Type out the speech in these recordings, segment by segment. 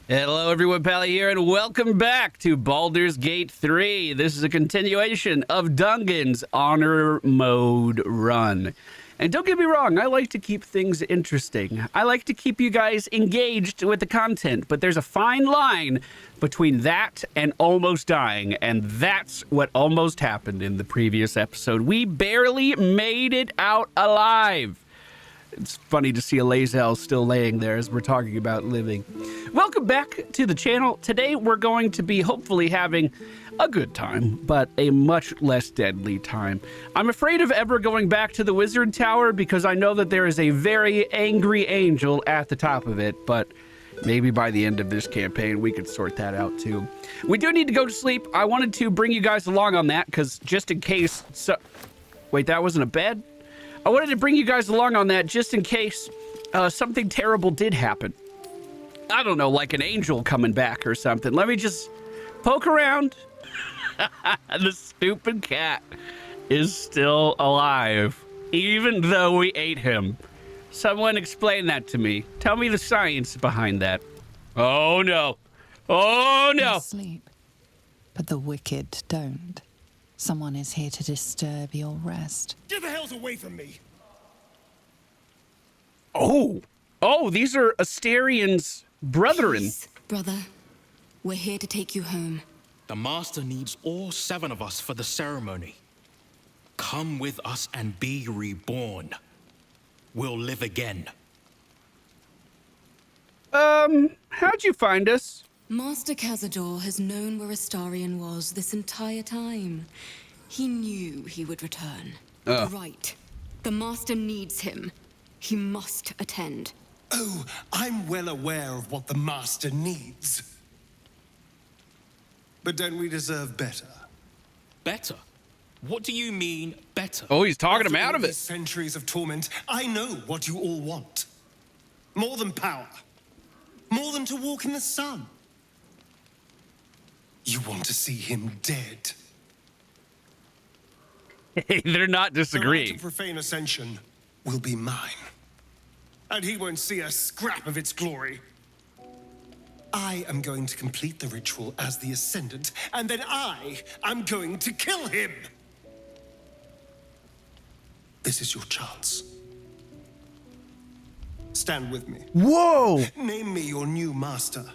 Hello everyone, Pally here, and welcome back to Baldur's Gate 3. This is a continuation of Dungen's Honor Mode run. And don't get me wrong, I like to keep things interesting. I like to keep you guys engaged with the content, but there's a fine line between that and almost dying, and that's what almost happened in the previous episode. We barely made it out alive. It's funny to see a Lazel still laying there as we're talking about living. Welcome back to the channel. Today we're going to be hopefully having a good time, but a much less deadly time. I'm afraid of ever going back to the Wizard Tower because I know that there is a very angry angel at the top of it, but maybe by the end of this campaign we could sort that out too. We do need to go to sleep. I wanted to bring you guys along on that because just in case... Wait, that wasn't a bed? I wanted to bring you guys along on that just in case something terrible did happen. I don't know, like an angel coming back or something. Let me just poke around. The stupid cat is still alive, even though we ate him. Someone explain that to me. Tell me the science behind that. Oh, no. Oh, no. You sleep, but the wicked don't. Someone is here to disturb your rest. Get the hells away from me! Oh, these are Asterian's brethren. Peace, brother. We're here to take you home. The Master needs all 7 of us for the ceremony. Come with us and be reborn. We'll live again. How'd you find us? Master Cazador has known where Astarion was this entire time. He knew he would return. Right. The Master needs him. He must attend. Oh, I'm well aware of what the Master needs. But don't we deserve better? Better? What do you mean, better? Oh, he's talking him After out all of these it. centuries of torment, I know what you all want. More than power. More than to walk in the sun. You want to see him dead. Hey, they're not The right disagreeing. to profane ascension will be mine. And he won't see a scrap of its glory. I am going to complete the ritual as the Ascendant, and then I am going to kill him! This is your chance. Stand with me. Whoa! Name me your new master.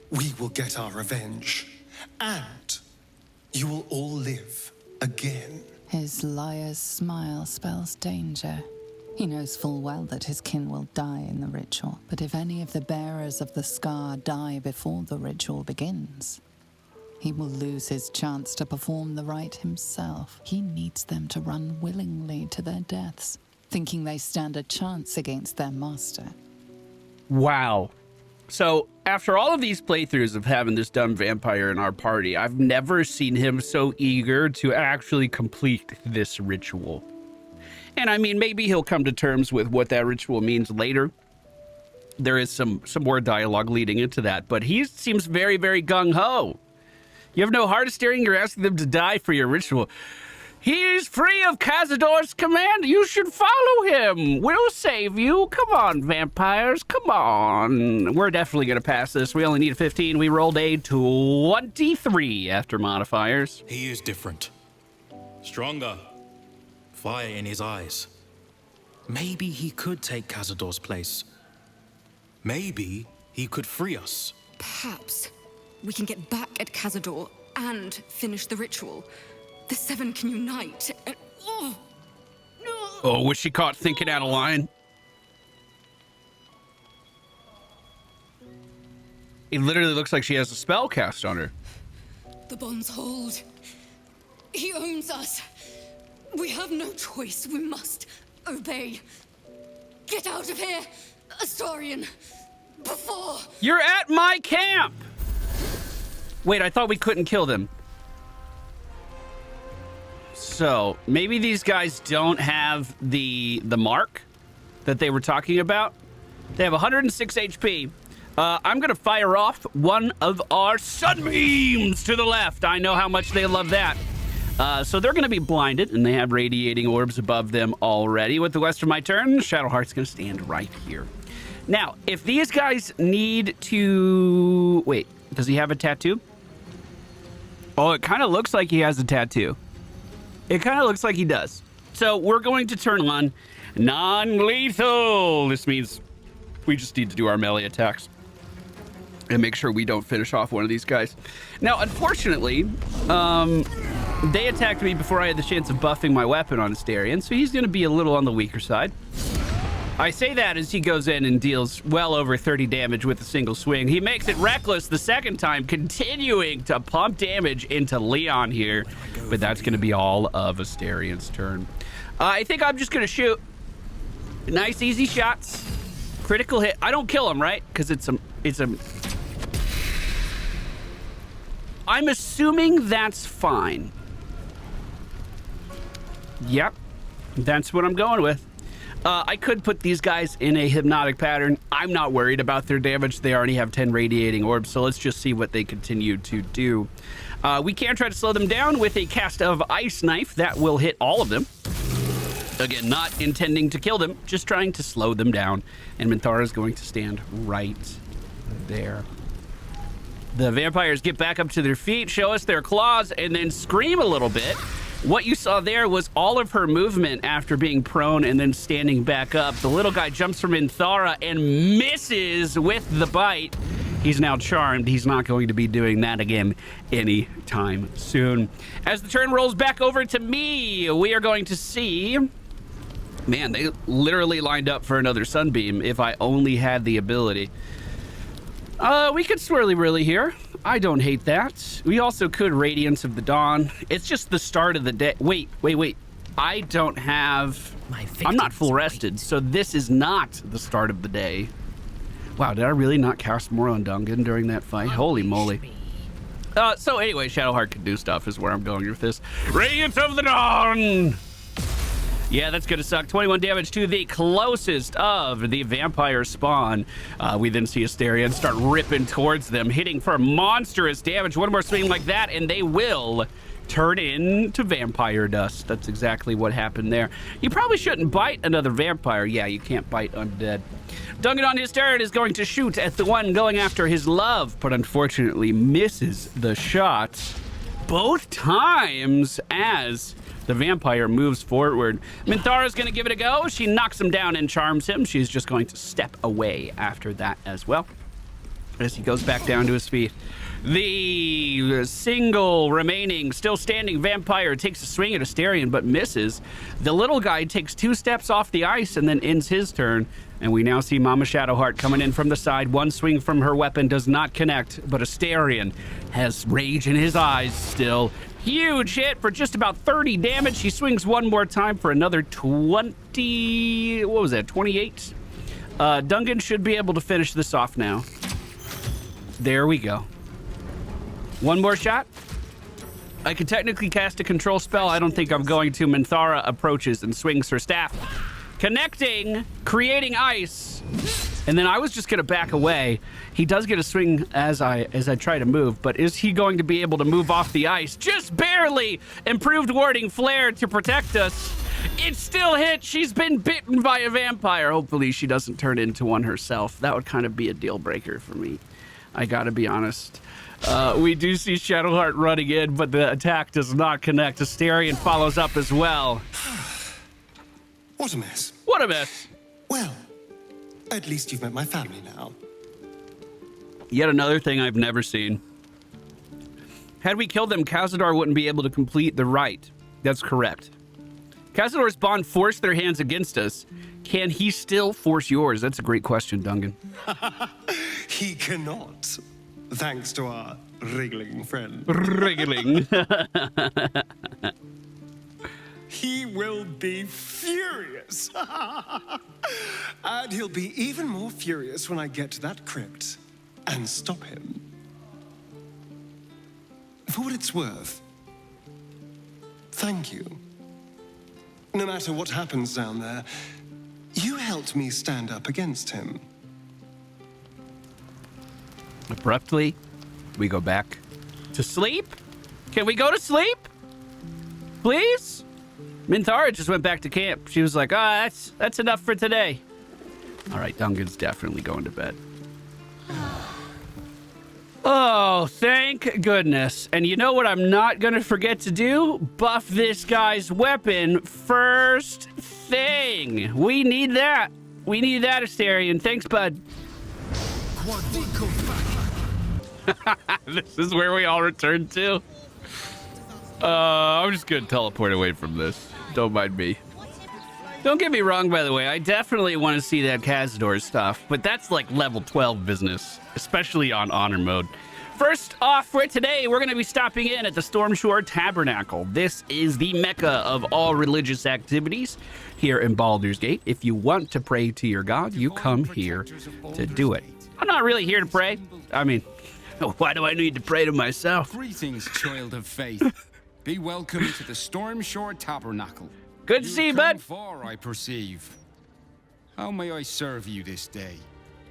We will get our revenge. And you will all live again. His liar's smile spells danger. He knows full well that his kin will die in the ritual, but if any of the bearers of the scar die before the ritual begins, he will lose his chance to perform the rite himself. He needs them to run willingly to their deaths, thinking they stand a chance against their master. Wow. So, after all of these playthroughs of having this dumb vampire in our party, I've never seen him so eager to actually complete this ritual. And I mean, maybe he'll come to terms with what that ritual means later. There is some more dialogue leading into that, but he seems very, very gung-ho. You have no heart of steering, you're asking them to die for your ritual. He's free of Cazador's command. You should follow him. We'll save you. Come on, vampires. Come on. We're definitely going to pass this. We only need a 15. We rolled a 23 after modifiers. He is different. Stronger. Fire in his eyes. Maybe he could take Cazador's place. Maybe he could free us. Perhaps we can get back at Cazador and finish the ritual. The 7 can unite and... Oh, was she caught thinking out of line? It literally looks like she has a spell cast on her. The bonds hold. He owns us. We have no choice. We must obey. Get out of here, Astarion. Before... You're at my camp! Wait, I thought we couldn't kill them. So, maybe these guys don't have the mark that they were talking about. They have 106 HP. I'm going to fire off one of our sunbeams to the left. I know how much they love that. So they're going to be blinded, and they have radiating orbs above them already. With the rest of my turn, Shadowheart's going to stand right here. Now, if these guys need to... Wait, does he have a tattoo? Oh, it kind of looks like he has a tattoo. It kind of looks like he does. So we're going to turn on non-lethal. This means we just need to do our melee attacks and make sure we don't finish off one of these guys. Now, unfortunately, they attacked me before I had the chance of buffing my weapon on Astarion, so he's going to be a little on the weaker side. I say that as he goes in and deals well over 30 damage with a single swing. He makes it reckless the second time, continuing to pump damage into Leon here, but that's going to be all of Astarion's turn. I think I'm just going to shoot nice, easy shots. Critical hit. I don't kill him, right? Because it's a... I'm assuming that's fine. Yep. That's what I'm going with. I could put these guys in a hypnotic pattern. I'm not worried about their damage. They already have 10 radiating orbs, so let's just see what they continue to do. We can try to slow them down with a cast of Ice Knife. That will hit all of them. Again, not intending to kill them, just trying to slow them down. And Minthara is going to stand right there. The vampires get back up to their feet, show us their claws, and then scream a little bit. What you saw there was all of her movement after being prone and then standing back up. The little guy jumps from Minthara and misses with the bite. He's now charmed. He's not going to be doing that again anytime soon. As the turn rolls back over to me, we are going to see... Man, they literally lined up for another Sunbeam if I only had the ability. We could Swirly Whirly here. I don't hate that. We also could Radiance of the Dawn. It's just the start of the day. Wait. I don't have... I'm not full rested, so this is not the start of the day. Wow, did I really not cast more on Dungen during that fight? Holy moly. So anyway, Shadowheart can do stuff is where I'm going with this. Radiance of the Dawn! Yeah, that's gonna suck. 21 damage to the closest of the vampire spawn. We then see Astarion start ripping towards them, hitting for monstrous damage. One more swing like that, and they will turn into vampire dust. That's exactly what happened there. You probably shouldn't bite another vampire. Yeah, you can't bite undead. Dungen on his turn is going to shoot at the one going after his love, but unfortunately misses the shot both times as the vampire moves forward. Minthara's going to give it a go. She knocks him down and charms him. She's just going to step away after that as well, as he goes back down to his feet. The single remaining, still standing vampire takes a swing at Astarion, but misses. The little guy takes 2 steps off the ice and then ends his turn. And we now see Mama Shadowheart coming in from the side. One swing from her weapon does not connect, but Astarion has rage in his eyes still. Huge hit for just about 30 damage. She swings one more time for another 20... What was that, 28? Dungen should be able to finish this off now. There we go. One more shot. I could technically cast a control spell. I don't think I'm going to. Minthara approaches and swings her staff, connecting, creating ice. And then I was just gonna back away. He does get a swing as I try to move, but is he going to be able to move off the ice? Just barely! Improved warding flare to protect us. It still hit. She's been bitten by a vampire. Hopefully she doesn't turn into one herself. That would kind of be a deal breaker for me. I gotta be honest. We do see Shadowheart running in, but the attack does not connect. Astarion follows up as well. What a mess. What a mess. Well, at least you've met my family now. Yet another thing I've never seen. Had we killed them, Cazador wouldn't be able to complete the rite. That's correct. Cazador's bond forced their hands against us. Can he still force yours? That's a great question, Dungen. He cannot, thanks to our wriggling friend. Wriggling. He will be furious. And he'll be even more furious when I get to that crypt and stop him. For what it's worth, thank you. No matter what happens down there, you helped me stand up against him. Abruptly, we go back to sleep. Can we go to sleep? Please? Minthara just went back to camp. She was like, that's enough for today. All right, Dungan's definitely going to bed. Oh, thank goodness. And you know what I'm not going to forget to do? Buff this guy's weapon first thing. We need that. We need that, Astarion. Thanks, bud. This is where we all return to. I'm just going to teleport away from this. Don't mind me. Don't get me wrong, by the way. I definitely want to see that Cazador stuff, but that's like level 12 business, especially on honor mode. First off for today, we're going to be stopping in at the Stormshore Tabernacle. This is the mecca of all religious activities here in Baldur's Gate. If you want to pray to your god, you come here to do it. I'm not really here to pray. I mean, why do I need to pray to myself? Greetings, child of faith. Be welcome to the Stormshore Tabernacle. Good to see you, bud. Far, I perceive. How may I serve you this day?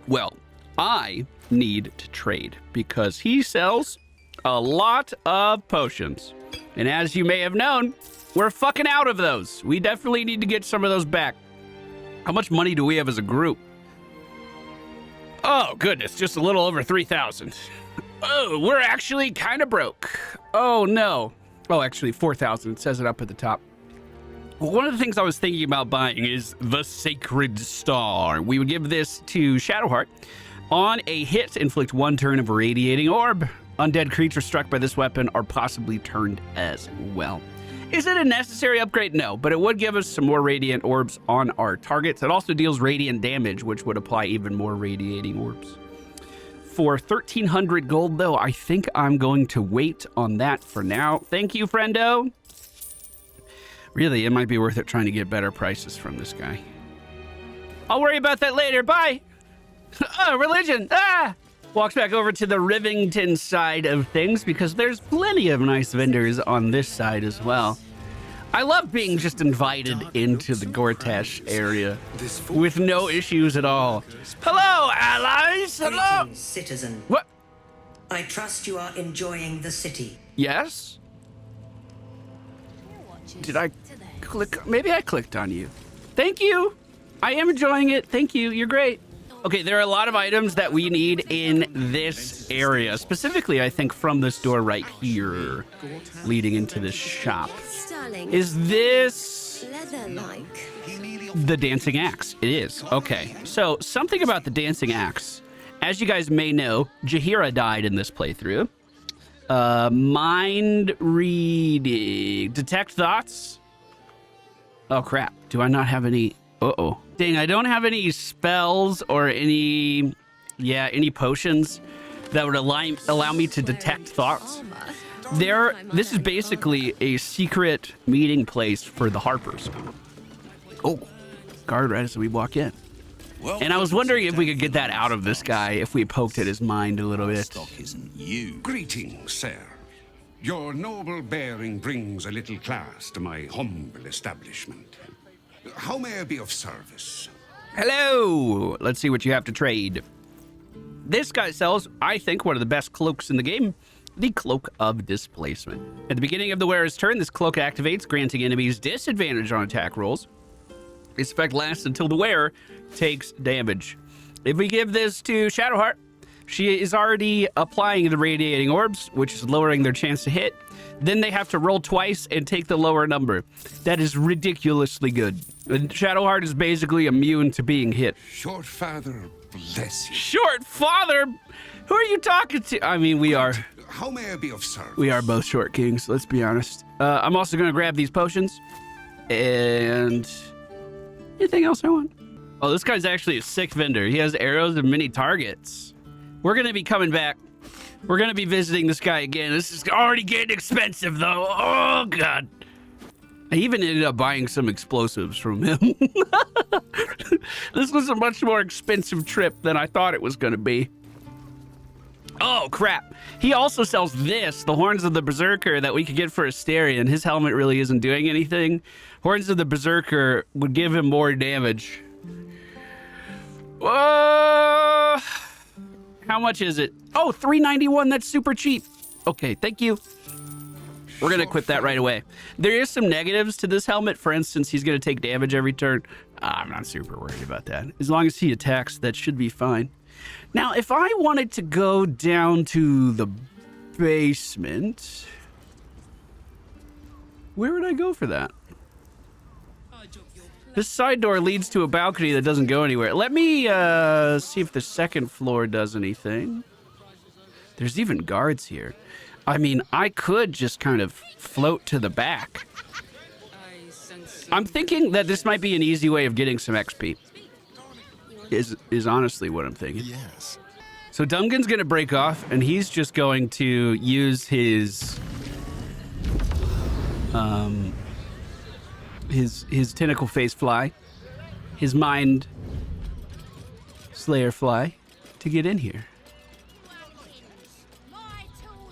Well, I need to trade because he sells a lot of potions. And as you may have known, we're fucking out of those. We definitely need to get some of those back. How much money do we have as a group? Oh, goodness, just a little over 3,000. Oh, we're actually kind of broke. Oh, no. Oh, actually, 4,000. It says it up at the top. Well, one of the things I was thinking about buying is the Sacred Star. We would give this to Shadowheart. On a hit, inflict 1 turn of Radiating Orb. Undead creatures struck by this weapon are possibly turned as well. Is it a necessary upgrade? No, but it would give us some more Radiant Orbs on our targets. It also deals Radiant damage, which would apply even more Radiating Orbs. For 1,300 gold, though, I think I'm going to wait on that for now. Thank you, friendo. Really, it might be worth it trying to get better prices from this guy. I'll worry about that later. Bye. Oh, religion. Ah! Walks back over to the Rivington side of things because there's plenty of nice vendors on this side as well. I love being just invited into the Gortash area with no issues at all. Hello, allies. Hello. Greetings, citizen. What? I trust you are enjoying the city. Yes? Did I click? Maybe I clicked on you. Thank you. I am enjoying it. Thank you. You're great. Okay, there are a lot of items that we need in this area. Specifically, I think from this door right here, leading into this shop. Is this the dancing axe? It is. Okay, so something about the dancing axe. As you guys may know, Jaheira died in this playthrough. Mind reading. Detect thoughts? Oh, crap. Do I not have any? Uh-oh. Dang, I don't have any spells or any potions that would allow me to detect thoughts. This is basically a secret meeting place for the Harpers. Oh, guard right as we walk in. And I was wondering if we could get that out of this guy if we poked at his mind a little bit. Stock isn't you. Greetings, sir. Your noble bearing brings a little class to my humble establishment. How may I be of service? Hello! Let's see what you have to trade. This guy sells, I think, one of the best cloaks in the game, the Cloak of Displacement. At the beginning of the wearer's turn, this cloak activates, granting enemies disadvantage on attack rolls. Its effect lasts until the wearer takes damage. If we give this to Shadowheart, she is already applying the Radiating Orbs, which is lowering their chance to hit. Then they have to roll twice and take the lower number. That is ridiculously good. And Shadowheart is basically immune to being hit. Short father, bless you. Short father? Who are you talking to? I mean, we are. How may I be of service? We are both short kings, let's be honest. I'm also going to grab these potions. And anything else I want? Oh, this guy's actually a sick vendor. He has arrows and many targets. We're going to be coming back. We're going to be visiting this guy again. This is already getting expensive, though. Oh, God. I even ended up buying some explosives from him. This was a much more expensive trip than I thought it was going to be. Oh, crap. He also sells this, the Horns of the Berserker, that we could get for Astarion. His helmet really isn't doing anything. Horns of the Berserker would give him more damage. Whoa! How much is it? Oh, $391. That's super cheap. Okay, thank you. We're going to equip that right away. There is some negatives to this helmet. For instance, he's going to take damage every turn. I'm not super worried about that. As long as he attacks, that should be fine. Now, if I wanted to go down to the basement, where would I go for that? This side door leads to a balcony that doesn't go anywhere. Let me see if the second floor does anything. There's even guards here. I mean, I could just kind of float to the back. I'm thinking that this might be an easy way of getting some XP. Is honestly what I'm thinking. Yes. So Dungan's going to break off, and he's just going to use his tentacle face fly, his mind slayer fly, to get in here.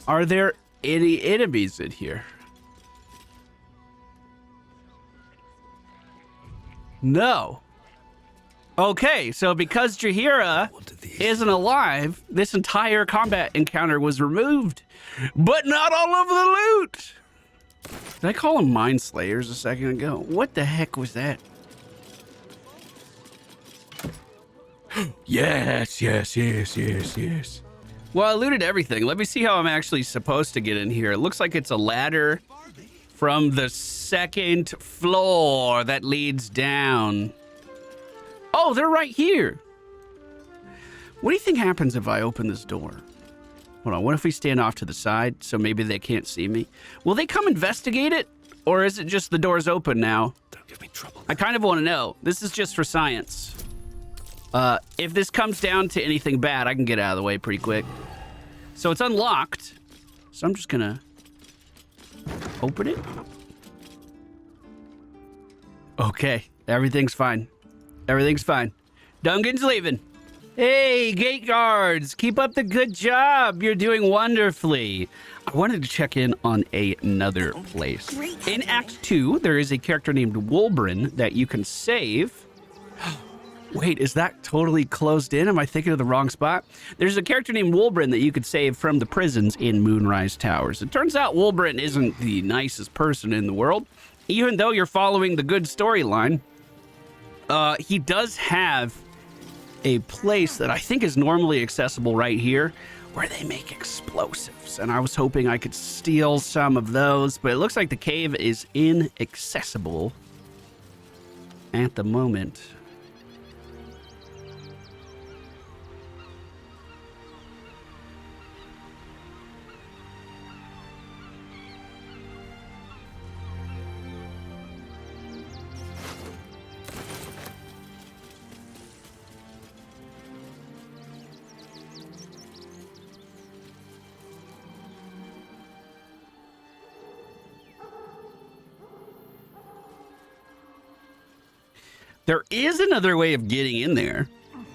Are there any enemies in here? No. Okay, so because Jaheira isn't alive, this entire combat encounter was removed. But not all of the loot! Did I call them Mind Slayers a second ago? What the heck was that? Yes. Well, I looted everything. Let me see how I'm actually supposed to get in here. It looks like it's a ladder from the second floor that leads down. Oh, they're right here. What do you think happens if I open this door? Hold on, what if we stand off to the side so maybe they can't see me? Will they come investigate it? Or is it just the door's open now? Don't give me trouble. I kind of want to know. This is just for science. If this comes down to anything bad, I can get out of the way pretty quick. So it's unlocked. So I'm just gonna open it. Okay, everything's fine. Everything's fine. Dungan's leaving. Hey, gate guards, keep up the good job. You're doing wonderfully. I wanted to check in on another place. In Act 2, there is a character named Wolbrin that you can save. Wait, is that totally closed in? Am I thinking of the wrong spot? There's a character named Wolbrin that you could save from the prisons in Moonrise Towers. It turns out Wolbrin isn't the nicest person in the world. Even though you're following the good storyline, he does have a place that I think is normally accessible right here where they make explosives. And I was hoping I could steal some of those, but it looks like the cave is inaccessible at the moment. There is another way of getting in there,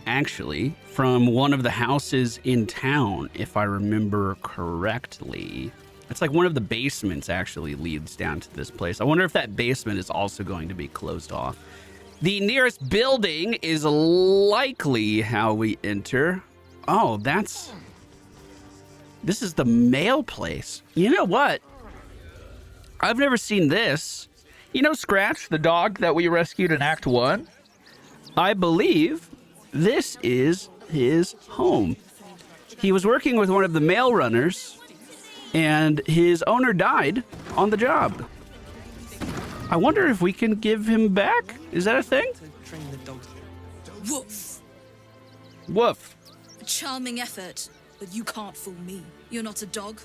actually, from one of the houses in town, if I remember correctly. It's like one of the basements actually leads down to this place. I wonder if that basement is also going to be closed off. The nearest building is likely how we enter. Oh, this is the mail place. You know what? I've never seen this. You know Scratch, the dog that we rescued in Act 1? I believe this is his home. He was working with one of the mail runners, and his owner died on the job. I wonder if we can give him back? Is that a thing? Woof. Woof. A charming effort, but you can't fool me. You're not a dog.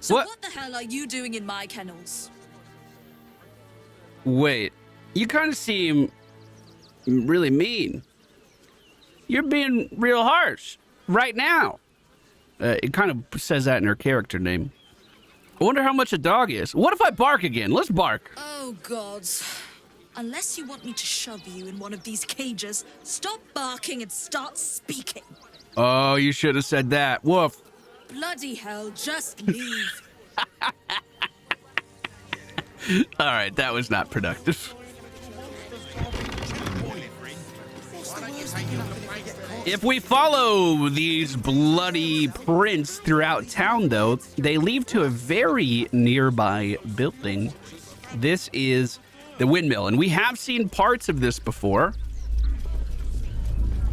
So what the hell are you doing in my kennels? Wait, you kind of seem really mean. You're being real harsh right now. It kind of says that in her character name. I wonder how much a dog is. What if I bark again? Let's bark. Oh, gods. Unless you want me to shove you in one of these cages, stop barking and start speaking. Oh, you should have said that. Woof. Bloody hell, just leave. All right, that was not productive. If we follow these bloody prints throughout town, though, they lead to a very nearby building. This is the windmill, and we have seen parts of this before.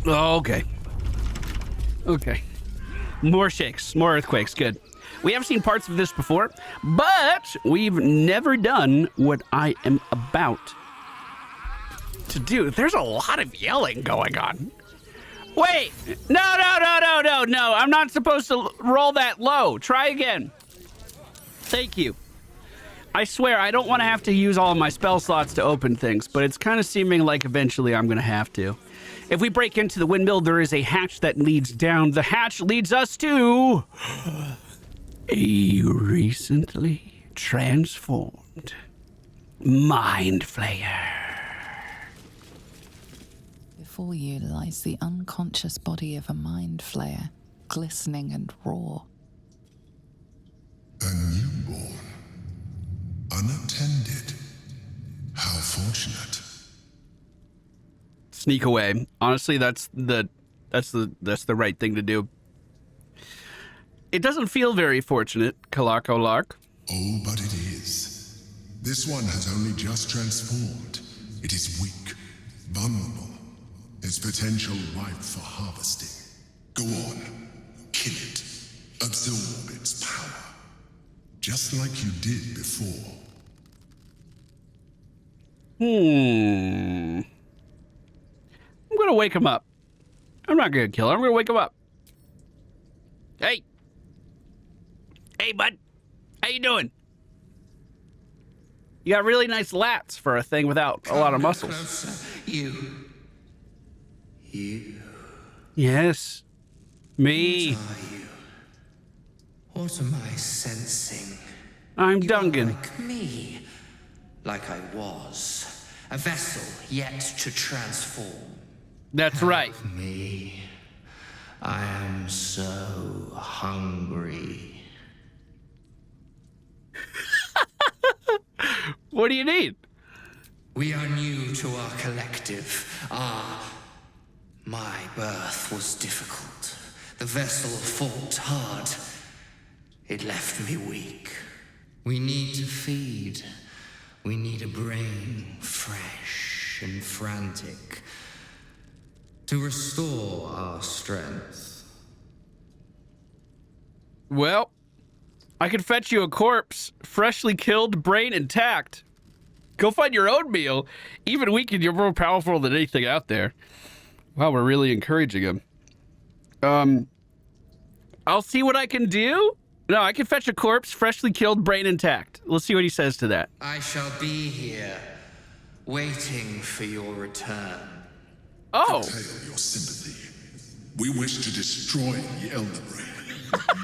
Oh, okay. Okay. More shakes, more earthquakes, good. We have seen parts of this before, but we've never done what I am about to do. There's a lot of yelling going on. Wait, no, I'm not supposed to roll that low. Try again. Thank you. I swear, I don't want to have to use all of my spell slots to open things, but it's kind of seeming like eventually I'm going to have to. If we break into the windmill, there is a hatch that leads down. The hatch leads us to a recently transformed Mind Flayer. Before you lies the unconscious body of a Mind Flayer, glistening and raw. A newborn. Unattended. How fortunate. Sneak away. Honestly, that's the right thing to do. It doesn't feel very fortunate, Kalak. Oh, but it is. This one has only just transformed. It is weak, vulnerable. Its potential ripe for harvesting. Go on, kill it. Absorb its power. Just like you did before. I'm gonna wake him up. I'm not gonna kill him. I'm gonna wake him up. Hey, bud. How you doing? You got really nice lats for a thing without a lot of muscles. Closer. You. Yes. Me. What are you? What am I sensing? I'm You Dungen. are like me. Like I was. A vessel yet to transform. That's right. Me. I am so hungry. What do you need? We are new to our collective. My birth was difficult. The vessel fought hard. It left me weak. We need to feed. We need a brain, fresh and frantic, to restore our strength. Well, I could fetch you a corpse, freshly killed, brain intact. Go find your own meal. Even weakened, you're more powerful than anything out there. Wow, we're really encouraging him. I'll see what I can do. No, I can fetch a corpse, freshly killed, brain intact. Let's see what he says to that. I shall be here, waiting for your return. Oh. Curtail your sympathy. We wish to destroy the Elder Brain.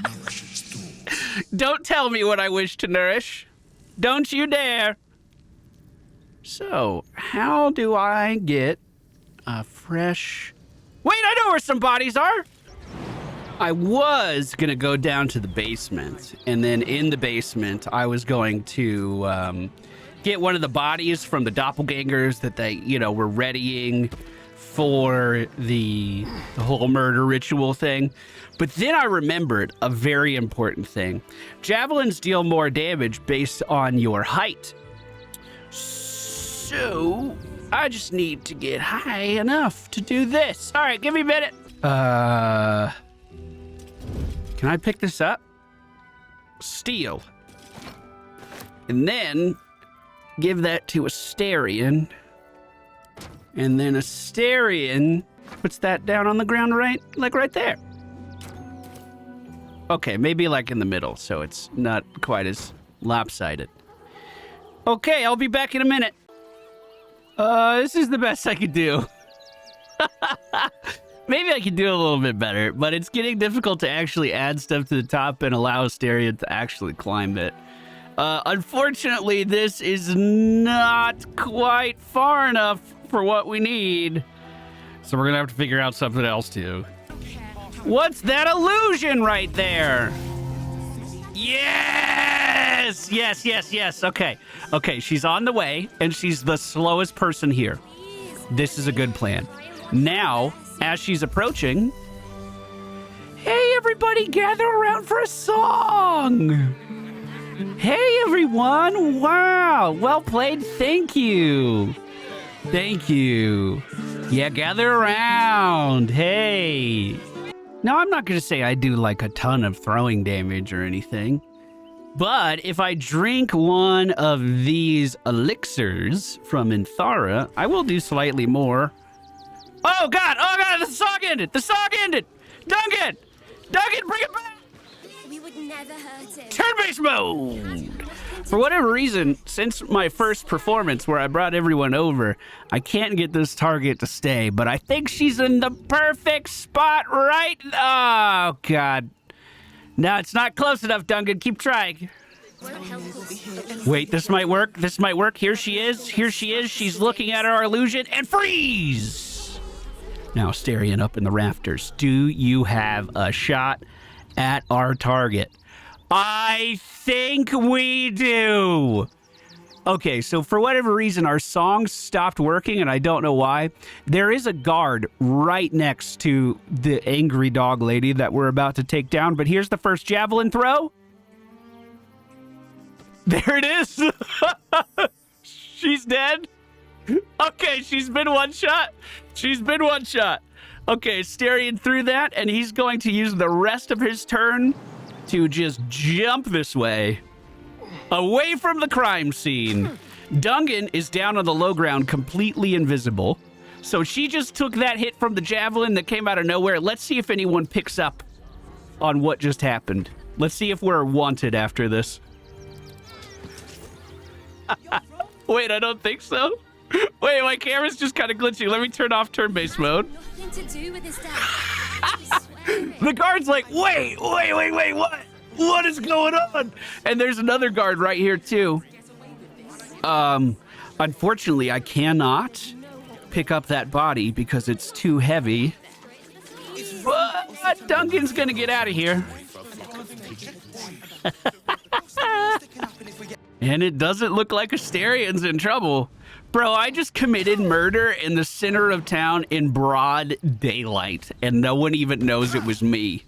Nourish its thoughts. Don't tell me what I wish to nourish. Don't you dare. So, how do I get a fresh... Wait, I know where some bodies are. I was going to go down to the basement, and then in the basement, I was going to get one of the bodies from the doppelgangers that they, were readying for the whole murder ritual thing. But then I remembered a very important thing. Javelins deal more damage based on your height. So, I just need to get high enough to do this. All right, give me a minute. Can I pick this up? Steal. And then give that to Asterion. And then Asterion puts that down on the ground right there. Okay, maybe like in the middle, so it's not quite as lopsided. Okay, I'll be back in a minute. This is the best I could do. Maybe I could do a little bit better, but it's getting difficult to actually add stuff to the top and allow Asterion to actually climb it. Unfortunately, this is not quite far enough for what we need. So we're gonna have to figure out something else too. What's that illusion right there? Yes! Yes. Okay, she's on the way, and she's the slowest person here. This is a good plan. Now, as she's approaching. Hey, everybody, gather around for a song. Hey, everyone. Wow. Well played. Thank you. Thank you. Yeah, gather around. Hey. Now, I'm not going to say I do like a ton of throwing damage or anything. But if I drink one of these elixirs from Inthara, I will do slightly more. Oh, God. Oh, God. The song ended. The song ended. Dungen. Dungen, bring it back. We would never hurt him. Turn-based mode. For whatever reason, since my first performance where I brought everyone over, I can't get this target to stay, but I think she's in the perfect spot right... Oh, God. No, it's not close enough, Dungen. Keep trying. Wait, this might work. This might work. Here she is. Here she is. She's looking at our illusion and freeze! Now, Astarion up in the rafters. Do you have a shot at our target? I think we do. Okay, so for whatever reason, our song stopped working, and I don't know why. There is a guard right next to the angry dog lady that we're about to take down, but here's the first javelin throw. There it is. She's dead. Okay, she's been one shot. She's been one shot. Okay, Astarion threw that, and he's going to use the rest of his turn to just jump this way, away from the crime scene. Dungen is down on the low ground, completely invisible. So she just took that hit from the javelin that came out of nowhere. Let's see if anyone picks up on what just happened. Let's see if we're wanted after this. Wait, I don't think so. Wait, my camera's just kind of glitchy. Let me turn off turn-based mode. Nothing to do with his death. The guard's like, wait, what? What is going on? And there's another guard right here, too. Unfortunately, I cannot pick up that body because it's too heavy. But Duncan's gonna get out of here. And it doesn't look like Astarion's in trouble. Bro, I just committed murder in the center of town in broad daylight, and no one even knows it was me.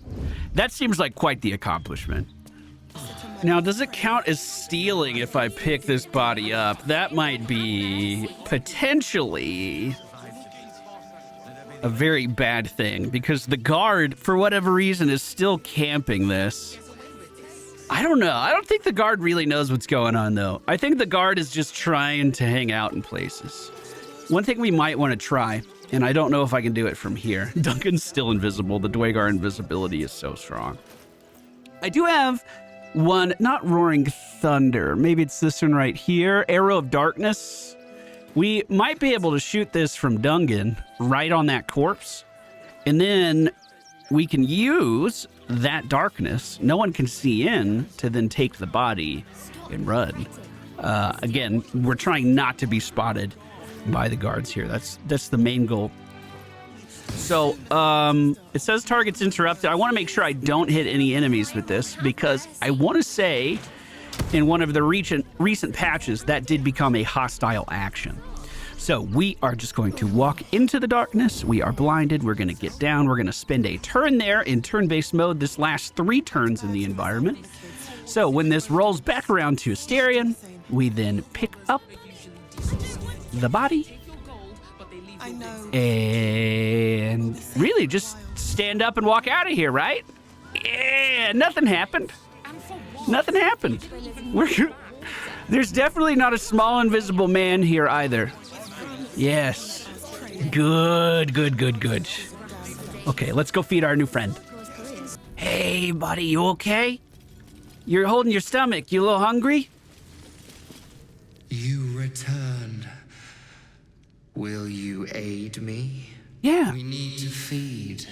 That seems like quite the accomplishment. Now, does it count as stealing if I pick this body up? That might be potentially a very bad thing, because the guard, for whatever reason, is still camping this. I don't know. I don't think the guard really knows what's going on, though. I think the guard is just trying to hang out in places. One thing we might want to try, and I don't know if I can do it from here. Duncan's still invisible. The Duergar invisibility is so strong. I do have one, not Roaring Thunder. Maybe it's this one right here. Arrow of Darkness. We might be able to shoot this from Dungen right on that corpse. And then we can use that darkness, no one can see in, to then take the body and run. Again, we're trying not to be spotted by the guards here. That's the main goal. So, it says target's interrupted. I want to make sure I don't hit any enemies with this, because I want to say in one of the recent patches that did become a hostile action. So we are just going to walk into the darkness. We are blinded. We're going to get down. We're going to spend a turn there in turn-based mode. This lasts 3 turns in the environment. So when this rolls back around to Astarion, we then pick up the body and really just stand up and walk out of here, right? Yeah, nothing happened. Nothing happened. There's definitely not a small invisible man here either. Yes. Good. Okay, let's go feed our new friend. Hey, buddy, you okay? You're holding your stomach. You a little hungry? You returned. Will you aid me? Yeah. We need to feed.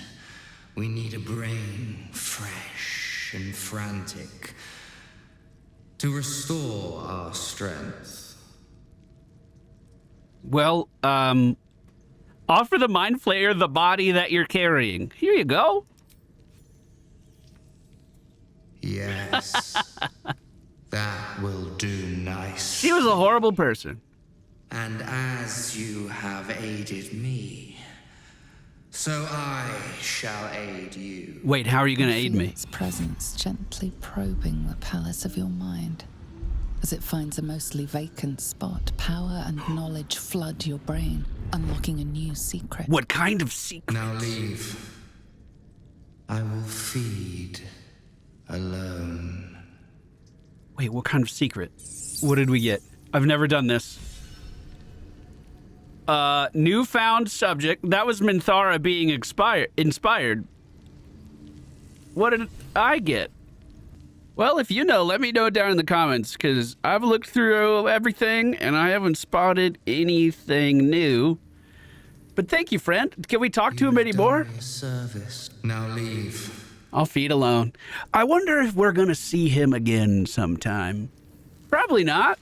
We need a brain fresh and frantic to restore our strength. Well, offer the Mind Flayer the body that you're carrying. Here you go. Yes. That will do nice. She was a horrible person. And as you have aided me, So I shall aid you. Wait, how are you going to aid me? Its presence gently probing the palace of your mind. As it finds a mostly vacant spot, power and knowledge flood your brain, unlocking a new secret. What kind of secret? Now leave. I will feed alone. Wait, what kind of secret? What did we get? I've never done this. Newfound subject. That was Minthara being inspired. What did I get? Well, if you know, let me know down in the comments, because I've looked through everything and I haven't spotted anything new. But thank you, friend. Can we talk to him anymore? Service. Now leave. I'll feed alone. I wonder if we're going to see him again sometime. Probably not.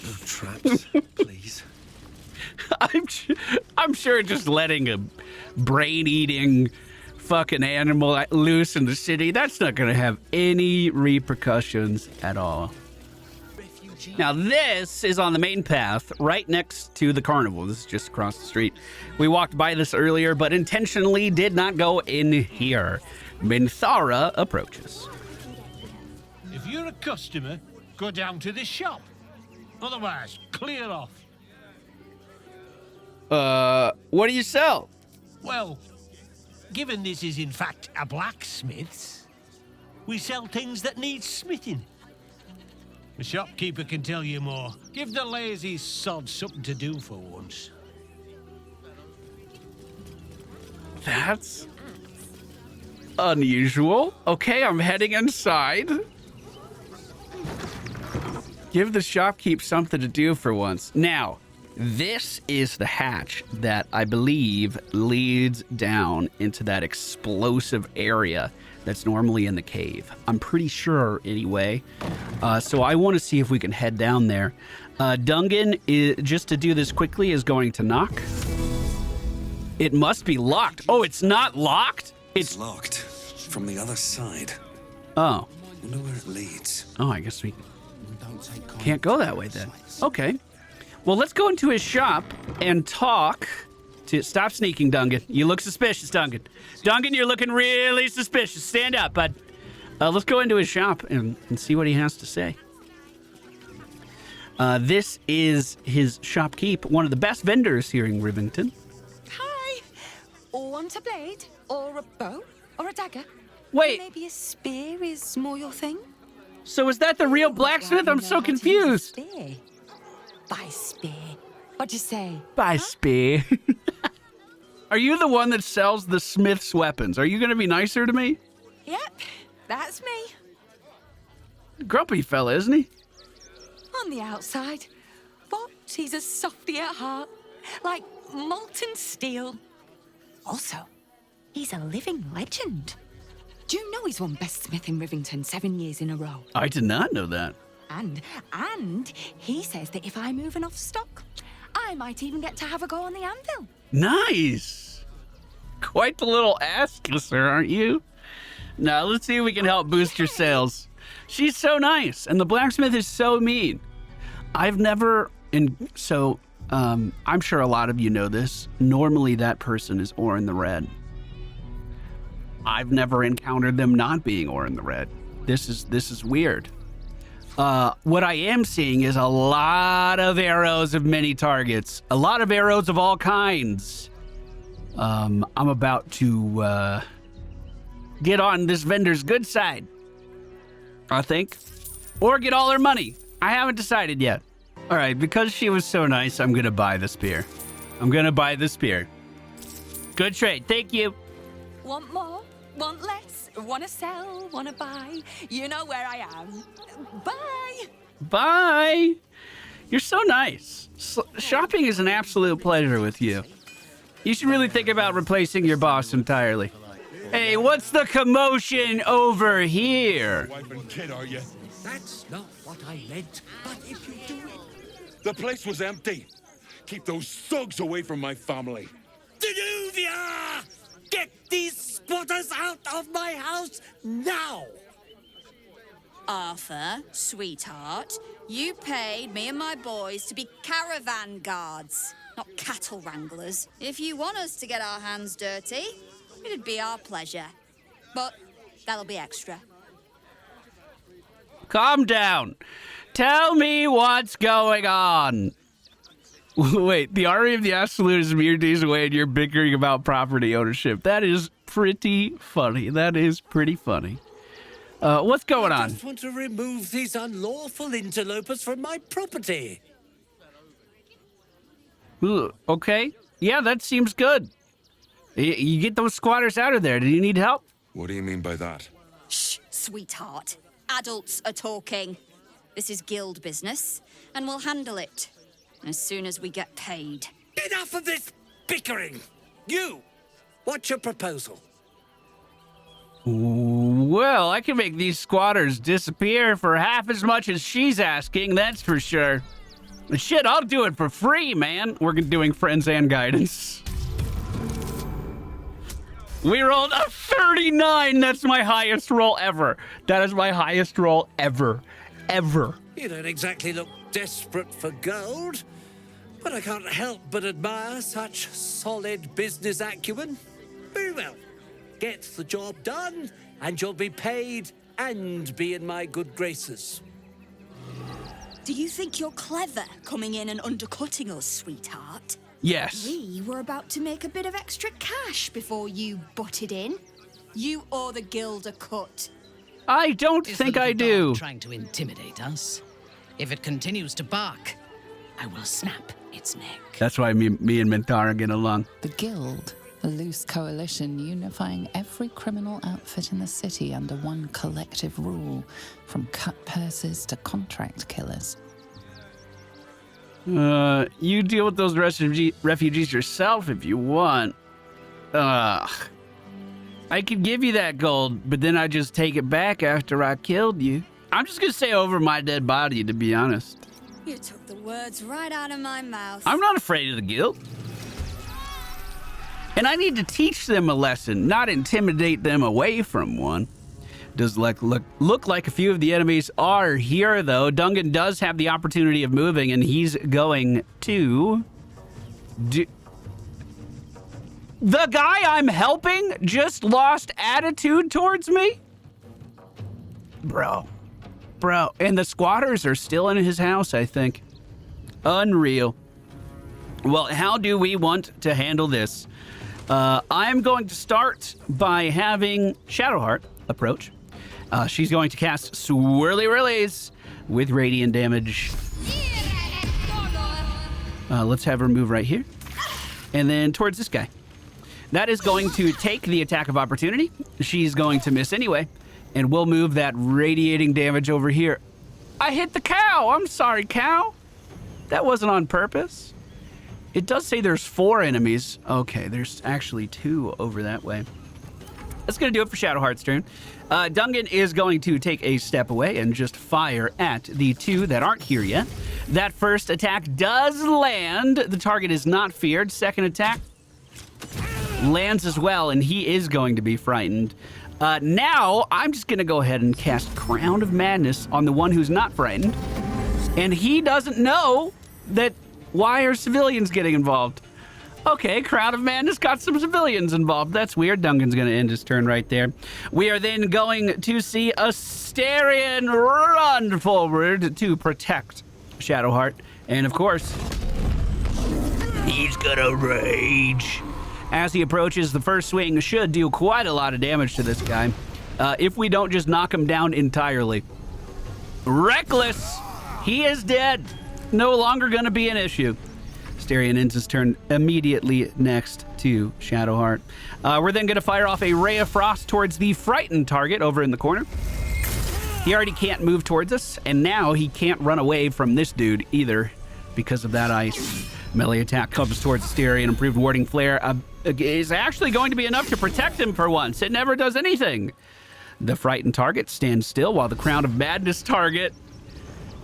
No traps, please. I'm sure just letting a brain-eating fucking animal loose in the city, that's not going to have any repercussions at all. Now this is on the main path right next to the carnival. This is just across the street. We walked by this earlier, but intentionally did not go in here. Minthara approaches. If you're a customer, go down to this shop. Otherwise, clear off. What do you sell? Well, given this is in fact a blacksmith's, we sell things that need smithing. The shopkeeper can tell you more. Give the lazy sod something to do for once. That's unusual. Okay, I'm heading inside. Give the shopkeep something to do for once. Now, this is the hatch that I believe leads down into that explosive area that's normally in the cave. I'm pretty sure, anyway. So I want to see if we can head down there. Dungen, just to do this quickly, is going to knock. It must be locked. Oh, it's not locked? It's locked from the other side. Oh. I wonder where it leads. Oh, I guess we can't go that way then. Okay. Well, let's go into his shop and talk to... Stop sneaking, Dungen. You look suspicious, Dungen. Dungen, you're looking really suspicious. Stand up, bud. Let's go into his shop and see what he has to say. This is his shopkeep, one of the best vendors here in Rivington. Hi. Want a blade? Or a bow? Or a dagger? Wait. Or maybe a spear is more your thing? So is that the real blacksmith? I'm so confused. By spear. What'd you say? By spear. Are you the one that sells the smith's weapons? Are you going to be nicer to me? Yep, that's me. Grumpy fella, isn't he? On the outside. But he's a softy at heart. Like molten steel. Also, he's a living legend. Do you know he's won Best Smith in Rivington 7 years in a row? I did not know that. And he says that if I move enough stock, I might even get to have a go on the anvil. Nice. Quite the little ass kisser, aren't you? Now, let's see if we can help boost your sales. She's so nice, and the blacksmith is so mean. I've never... I'm sure a lot of you know this. Normally, that person is Orin the Red. I've never encountered them not being Orin the Red. This is weird. What I am seeing is a lot of arrows of many targets. A lot of arrows of all kinds. I'm about to get on this vendor's good side, I think. Or get all her money. I haven't decided yet. All right, because she was so nice, I'm going to buy the spear. I'm going to buy the spear. Good trade. Thank you. Want more? Want less? Want to sell? Want to buy? You know where I am. Bye. Bye. You're so nice. Shopping is an absolute pleasure with you. You should really think about replacing your boss entirely. Hey, what's the commotion over here? Wife and kid, are you? That's not what I meant. But if you do it... The place was empty. Keep those thugs away from my family. Denuvia! Get these spotters out of my house now! Arthur, sweetheart, you paid me and my boys to be caravan guards. not cattle wranglers. If you want us to get our hands dirty, it'd be our pleasure. But that'll be extra. Calm down. Tell me what's going on. Wait, the army of the Absolute is mere days away and you're bickering about property ownership. That is pretty funny. That is pretty funny. What's going on? I just want to remove these unlawful interlopers from my property. Okay. Yeah, that seems good. You get those squatters out of there. Do you need help? What do you mean by that? Shh, sweetheart. Adults are talking. This is guild business, and we'll handle it as soon as we get paid. Enough of this bickering! You! What's your proposal? Well, I can make these squatters disappear for half as much as she's asking, that's for sure. Shit, I'll do it for free, man. We're doing friends and guidance. We rolled a 39. That's my highest roll ever. That is my highest roll ever. Ever. You don't exactly look desperate for gold, but I can't help but admire such solid business acumen. Very well. Get the job done, and you'll be paid and be in my good graces. Do you think you're clever coming in and undercutting us, sweetheart? Yes. We were about to make a bit of extra cash before you butted in. You owe the guild a cut. I don't think I do. Trying to intimidate us. If it continues to bark, I will snap its neck. That's why me and Mintara get along. The Guild, a loose coalition unifying every criminal outfit in the city under one collective rule, from cut purses to contract killers. You deal with those refugees yourself if you want. I could give you that gold, but then I just take it back after I killed you. I'm just gonna say over my dead body, to be honest. You took the words right out of my mouth. I'm not afraid of the guild. And I need to teach them a lesson, not intimidate them away from one. Does look like a few of the enemies are here, though. Dungen does have the opportunity of moving, and he's going to do... The guy I'm helping just lost attitude towards me? Bro. And the squatters are still in his house, I think. Unreal. Well, how do we want to handle this? I'm going to start by having Shadowheart approach. She's going to cast Swirly Whirlies with radiant damage. Let's have her move right here. And then towards this guy. That is going to take the attack of opportunity. She's going to miss anyway. And we'll move that radiating damage over here. I hit the cow. I'm sorry, cow. That wasn't on purpose. It does say there's 4 enemies. Okay, there's actually 2 over that way. That's going to do it for Shadowheart's turn. Dungen is going to take a step away and just fire at the 2 that aren't here yet. That first attack does land. The target is not feared. Second attack lands as well, and he is going to be frightened. Now, I'm just going to go ahead and cast Crown of Madness on the one who's not frightened. And he doesn't know that why are civilians getting involved. Okay, Crown of Madness got some civilians involved. That's weird. Dungan's going to end his turn right there. We are then going to see Astarion run forward to protect Shadowheart. And of course, he's going to rage. As he approaches, the first swing should do quite a lot of damage to this guy. If we don't just knock him down entirely. Reckless! He is dead. No longer going to be an issue. Astarion ends his turn immediately next to Shadowheart. We're then going to fire off a Ray of Frost towards the frightened target over in the corner. He already can't move towards us, and now he can't run away from this dude either because of that ice. Melee attack comes towards Astarion. Improved warding flare is actually going to be enough to protect him for once. It never does anything. The frightened target stands still while the Crown of Madness target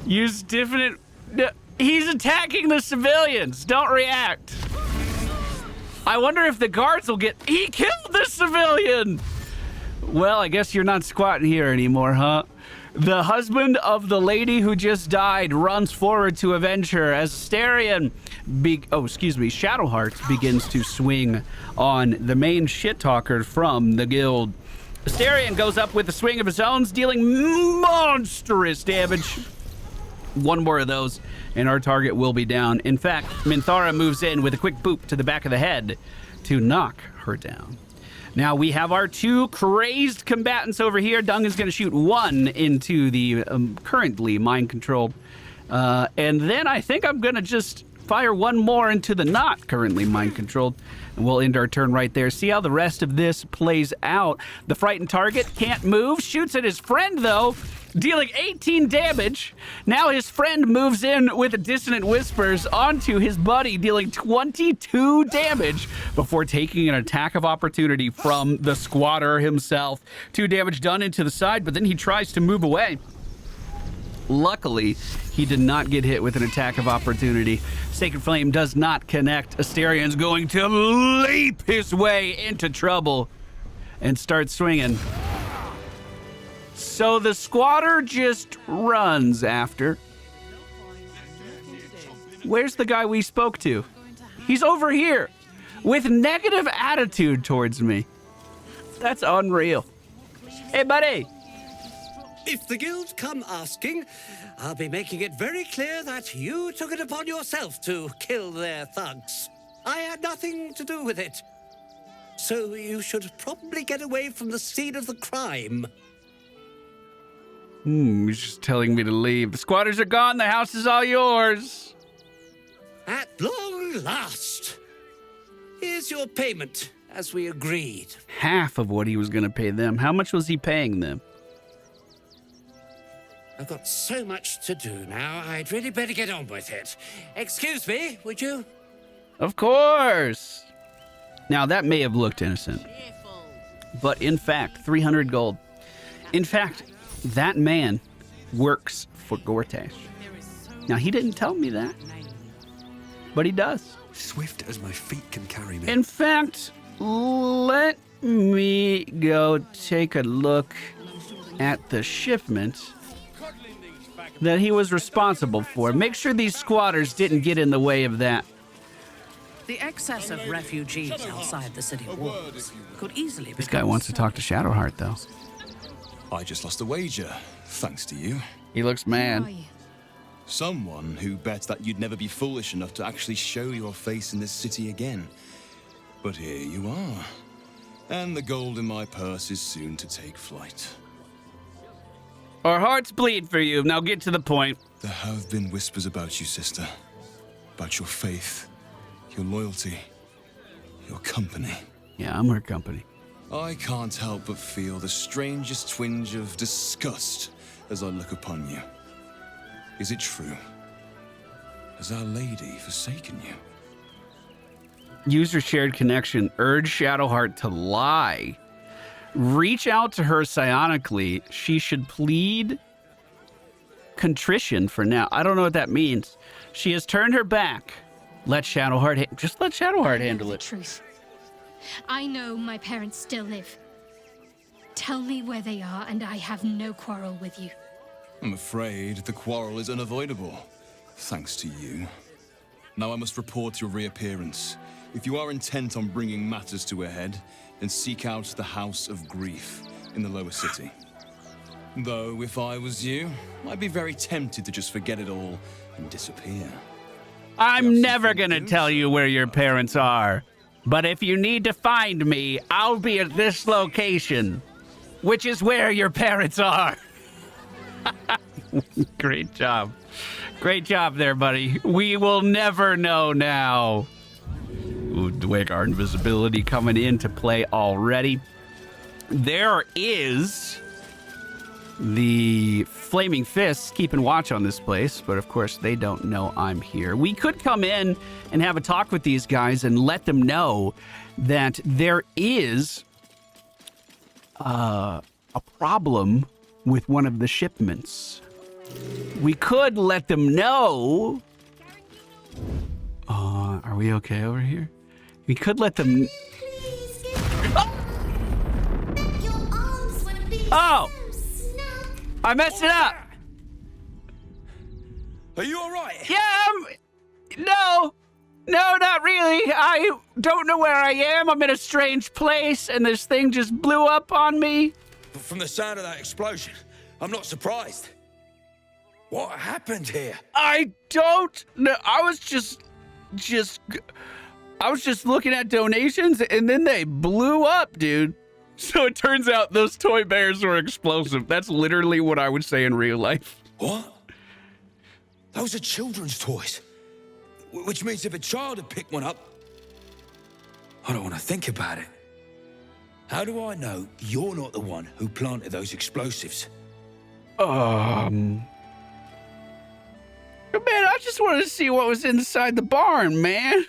uses different... He's attacking the civilians. Don't react. I wonder if the guards will get... He killed the civilian! Well, I guess you're not squatting here anymore, huh? The husband of the lady who just died runs forward to avenge her as Astarion, Shadowheart begins to swing on the main shit talker from the guild. Astarion goes up with a swing of his own, dealing monstrous damage. One more of those, and our target will be down. In fact, Minthara moves in with a quick boop to the back of the head to knock her down. Now we have our two crazed combatants over here. Dungan's going to shoot one into the currently mind-controlled. And then I think I'm going to just fire one more into the not currently mind-controlled. And we'll end our turn right there. See how the rest of this plays out. The frightened target can't move. Shoots at his friend, though, dealing 18 damage. Now his friend moves in with dissonant whispers onto his buddy, dealing 22 damage before taking an attack of opportunity from the squatter himself. 2 damage done into the side, but then he tries to move away. Luckily, he did not get hit with an attack of opportunity. Sacred Flame does not connect. Astarion's going to leap his way into trouble and start swinging. So the squatter just runs after. Where's the guy we spoke to? He's over here with negative attitude towards me. That's unreal. Hey, buddy. If the guild come asking, I'll be making it very clear that you took it upon yourself to kill their thugs. I had nothing to do with it. So you should probably get away from the scene of the crime. He's just telling me to leave. The squatters are gone. The house is all yours. At long last. Here's your payment, as we agreed. Half of what he was going to pay them. How much was he paying them? I've got so much to do now, I'd really better get on with it. Excuse me, would you? Of course. Now, that may have looked innocent. But in fact, 300 gold. In fact, that man works for Gortash. Now, he didn't tell me that, but he does. Swift as my feet can carry me. In fact, let me go take a look at the shipment that he was responsible for. Make sure these squatters didn't get in the way of that. The excess of refugees outside the city walls could easily be. This guy wants to talk to Shadowheart, though. I just lost a wager, thanks to you. He looks mad. Someone who bet that you'd never be foolish enough to actually show your face in this city again. But here you are. And the gold in my purse is soon to take flight. Our hearts bleed for you. Now get to the point. There have been whispers about you, sister. About your faith, your loyalty, your company. Yeah, I'm her company. I can't help but feel the strangest twinge of disgust as I look upon you. Is it true? Has Our Lady forsaken you? User shared connection. Urge Shadowheart to lie. Reach out to her psionically. She should plead contrition for now. I don't know what that means. She has turned her back. Let Shadowheart just let Shadowheart handle it. Truth. I know my parents still live. Tell me where they are, and I have no quarrel with you. I'm afraid the quarrel is unavoidable, thanks to you. Now I must report your reappearance. If you are intent on bringing matters to a head, then seek out the House of Grief in the lower city. Though, if I was you, I'd be very tempted to just forget it all and disappear. I'm never gonna tell you where your parents are. But if you need to find me, I'll be at this location, which is where your parents are. Great job. Great job there, buddy. We will never know now. Ooh, Duergar invisibility coming into play already. There is the Flaming Fists keeping watch on this place, but of course they don't know I'm here. We could come in and have a talk with these guys and let them know that there is a problem with one of the shipments. We could let them know. Are we okay over here? We could let them. Oh! I messed it up. Are you all right? Yeah, no, not really. I don't know where I am. I'm in a strange place, and this thing just blew up on me. From the sound of that explosion, I'm not surprised. What happened here? I don't know. I was just looking at donations, and then they blew up, dude. So it turns out those toy bears were explosive. That's literally what I would say in real life. What? Those are children's toys. Which means if a child had picked one up... I don't want to think about it. How do I know you're not the one who planted those explosives? Man, I just wanted to see what was inside the barn, man.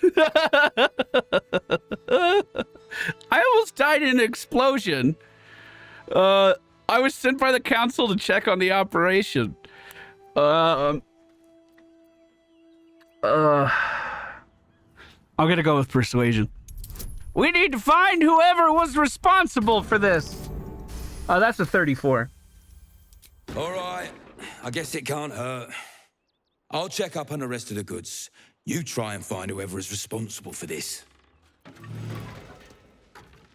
I almost died in an explosion. I was sent by the council to check on the operation. I'm gonna go with persuasion. We need to find whoever was responsible for this. Oh, that's a 34. All right. I guess it can't hurt. I'll check up on the rest of the goods. You try and find whoever is responsible for this.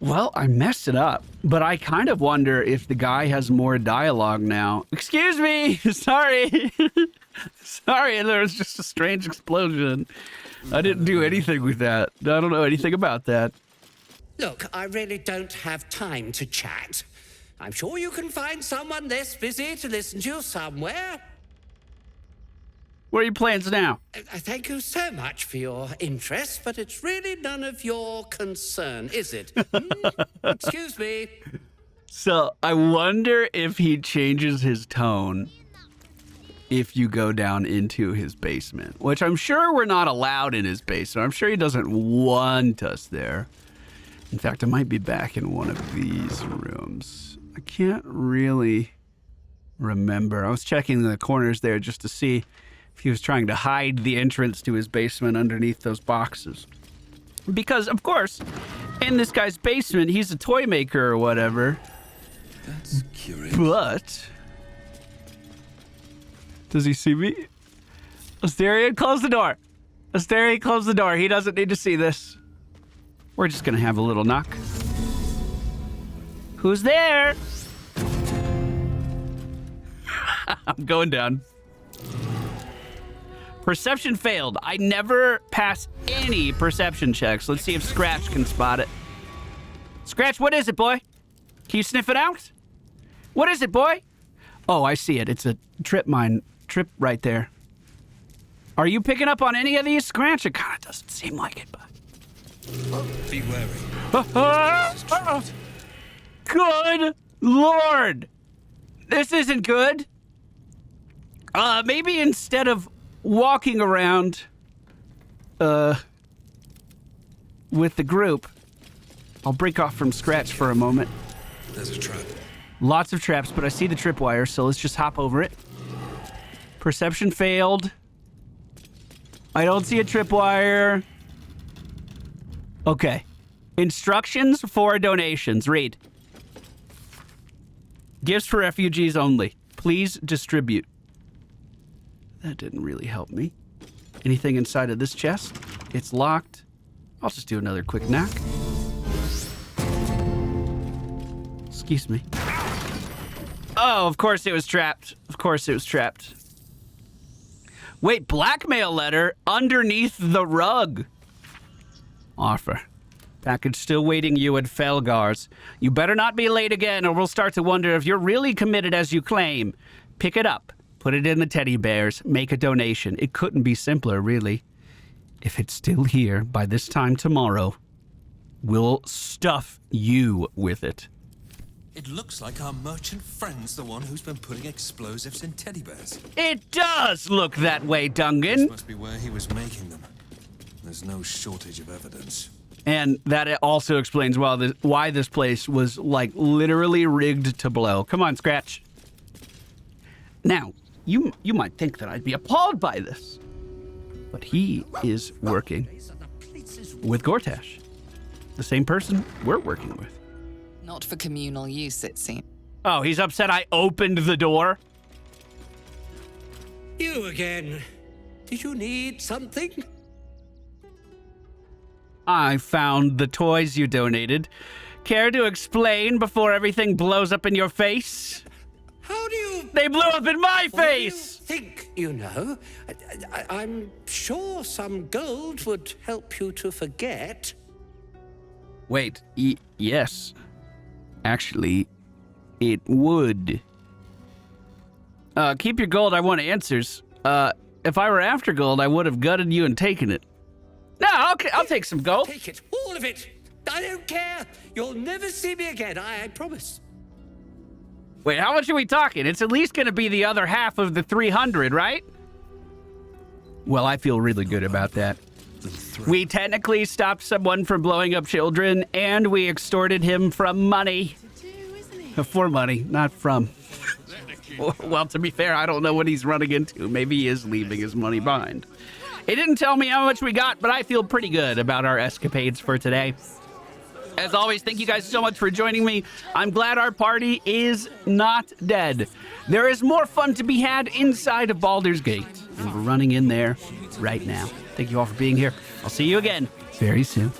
Well, I messed it up, but I kind of wonder if the guy has more dialogue now. Excuse me, sorry. Sorry, there was just a strange explosion. I didn't do anything with that. I don't know anything about that. Look, I really don't have time to chat. I'm sure you can find someone this busy to listen to you somewhere. What are your plans now? Thank you so much for your interest, but it's really none of your concern, is it? Excuse me. So I wonder if he changes his tone if you go down into his basement, which I'm sure we're not allowed in his basement. I'm sure he doesn't want us there. In fact, I might be back in one of these rooms. I can't really remember. I was checking the corners there just to see if he was trying to hide the entrance to his basement underneath those boxes. Because, of course, in this guy's basement, he's a toy maker or whatever. That's curious. But... does he see me? Asterion, close the door. Asterion, close the door. He doesn't need to see this. We're just gonna have a little knock. Who's there? I'm going down. Perception failed. I never pass any perception checks. Let's see if Scratch can spot it. Scratch, what is it, boy? Can you sniff it out? What is it, boy? Oh, I see it. It's a trip mine. Trip right there. Are you picking up on any of these, Scratch? It kind of doesn't seem like it, but... Be wary. Good Lord. This isn't good. Maybe instead of walking around with the group, I'll break off from Scratch for a moment. There's a trap. Lots of traps, but I see the tripwire, so let's just hop over it. Perception failed. I don't see a tripwire. Okay. Instructions for donations. Read. Gifts for refugees only. Please distribute. That didn't really help me. Anything inside of this chest? It's locked. I'll just do another quick knock. Excuse me. Oh, of course it was trapped. Of course it was trapped. Wait, blackmail letter underneath the rug. Offer. Package still waiting you at Felgar's. You better not be late again or we'll start to wonder if you're really committed as you claim. Pick it up. Put it in the teddy bears. Make a donation. It couldn't be simpler, really. If it's still here by this time tomorrow, we'll stuff you with it. It looks like our merchant friend's the one who's been putting explosives in teddy bears. It does look that way, Dungen. This must be where he was making them. There's no shortage of evidence. And that also explains why this place was, like, literally rigged to blow. Come on, Scratch. Now, you might think that I'd be appalled by this, but he is working with Gortash, the same person we're working with. Not for communal use, it seems. Oh, he's upset I opened the door? You again. Did you need something? I found the toys you donated. Care to explain before everything blows up in your face? How do you... They blew up in my face! Think, you know. I'm sure some gold would help you to forget. Wait, yes. Actually, it would. Keep your gold, I want answers. If I were after gold, I would have gutted you and taken it. No, I'll take some gold. Take it, all of it. I don't care. You'll never see me again, I promise. Wait, how much are we talking? It's at least going to be the other half of the 300, right? Well, I feel really good about that. We technically stopped someone from blowing up children, and we extorted him from money. For money, not from. Well, to be fair, I don't know what he's running into. Maybe he is leaving his money behind. It didn't tell me how much we got, but I feel pretty good about our escapades for today. As always, thank you guys so much for joining me. I'm glad our party is not dead. There is more fun to be had inside of Baldur's Gate, and we're running in there right now. Thank you all for being here. I'll see you again very soon.